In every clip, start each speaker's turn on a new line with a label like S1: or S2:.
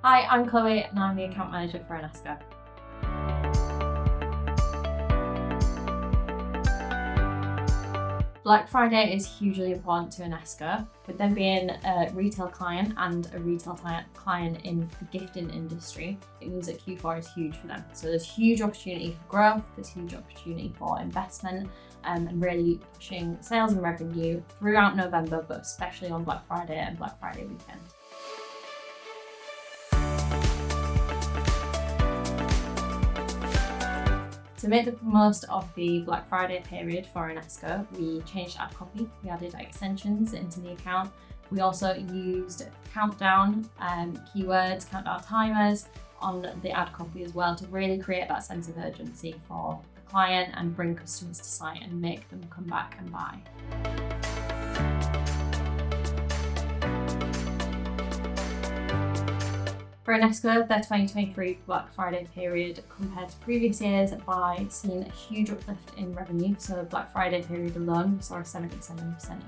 S1: Hi, I'm Chloe and I'm the account manager for Enesco. Black Friday is hugely important to Enesco, with them being a retail client and a retail client in the gifting industry. It means that Q4 is huge for them. So there's huge opportunity for growth, there's huge opportunity for investment, and really pushing sales and revenue throughout November, but especially on Black Friday and Black Friday weekend. To make the most of the Black Friday period for Enesco, we changed ad copy. We added extensions into the account. We also used countdown keywords, countdown timers on the ad copy as well to really create that sense of urgency for the client and bring customers to site and make them come back and buy. For Enesco, their 2023 Black Friday period compared to previous years by seeing a huge uplift in revenue. So the Black Friday period alone, we saw a 77%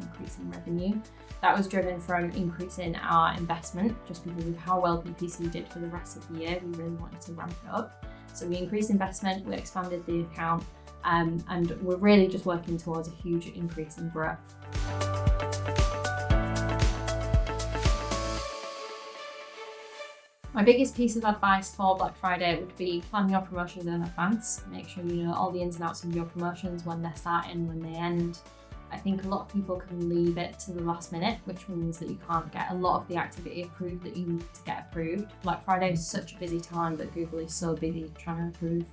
S1: increase in revenue. That was driven from increasing our investment, just because of how well PPC did for the rest of the year. We really wanted to ramp it up. So we increased investment, we expanded the account, and we're really just working towards a huge increase in growth. My biggest piece of advice for Black Friday would be plan your promotions in advance. Make sure you know all the ins and outs of your promotions, when they're starting, when they end. I think a lot of people can leave it to the last minute, which means that you can't get a lot of the activity approved that you need to get approved. Black Friday is such a busy time that Google is so busy trying to approve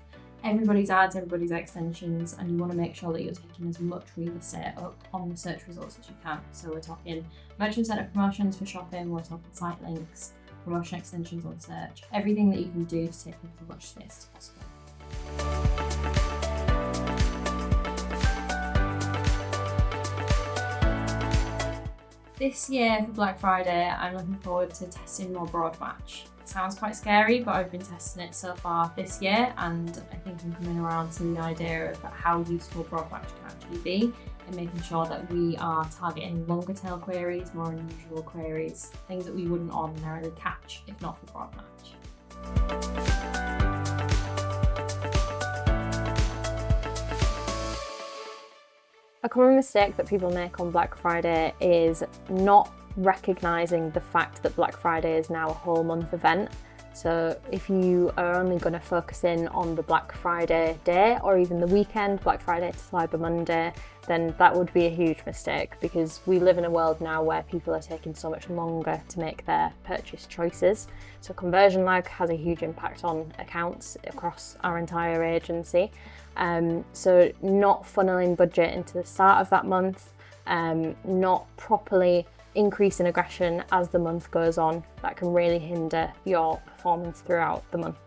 S1: everybody's ads, everybody's extensions, and you want to make sure that you're taking as much real estate up on the search results as you can. So we're talking merchant centre promotions for shopping, we're talking site links, promotion extensions on search, everything that you can do to take up as much space as possible. This year for Black Friday, I'm looking forward to testing more broad match. It sounds quite scary, but I've been testing it so far this year, and I think I'm coming around to the idea of how useful broad match can actually be, and making sure that we are targeting longer tail queries, more unusual queries, things that we wouldn't ordinarily catch if not for broad match.
S2: A common mistake that people make on Black Friday is not recognising the fact that Black Friday is now a whole month event. So if you are only going to focus in on the Black Friday day or even the weekend, Black Friday to Cyber Monday, then that would be a huge mistake, because we live in a world now where people are taking so much longer to make their purchase choices. So conversion lag has a huge impact on accounts across our entire agency. So not funneling budget into the start of that month, not properly increasing aggression as the month goes on, that can really hinder your performance throughout the month.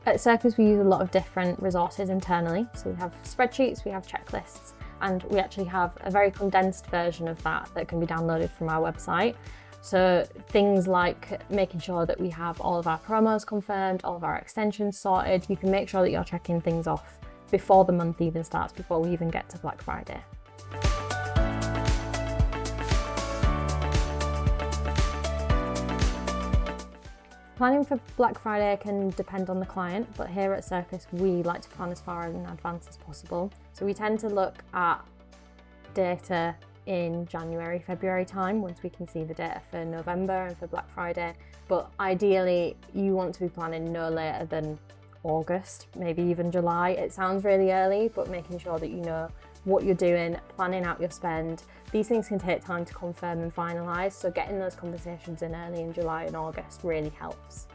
S2: At Circus, we use a lot of different resources internally. So we have spreadsheets, we have checklists, and we actually have a very condensed version of that can be downloaded from our website. So things like making sure that we have all of our promos confirmed, all of our extensions sorted. You can make sure that you're checking things off before the month even starts, before we even get to Black Friday. Planning for Black Friday can depend on the client, but here at Circus we like to plan as far in advance as possible. So we tend to look at data in January, February time, once we can see the data for November and for Black Friday. But ideally, you want to be planning no later than August, maybe even July. It sounds really early, but making sure that you know what you're doing, planning out your spend. These things can take time to confirm and finalise, so getting those conversations in early in July and August really helps.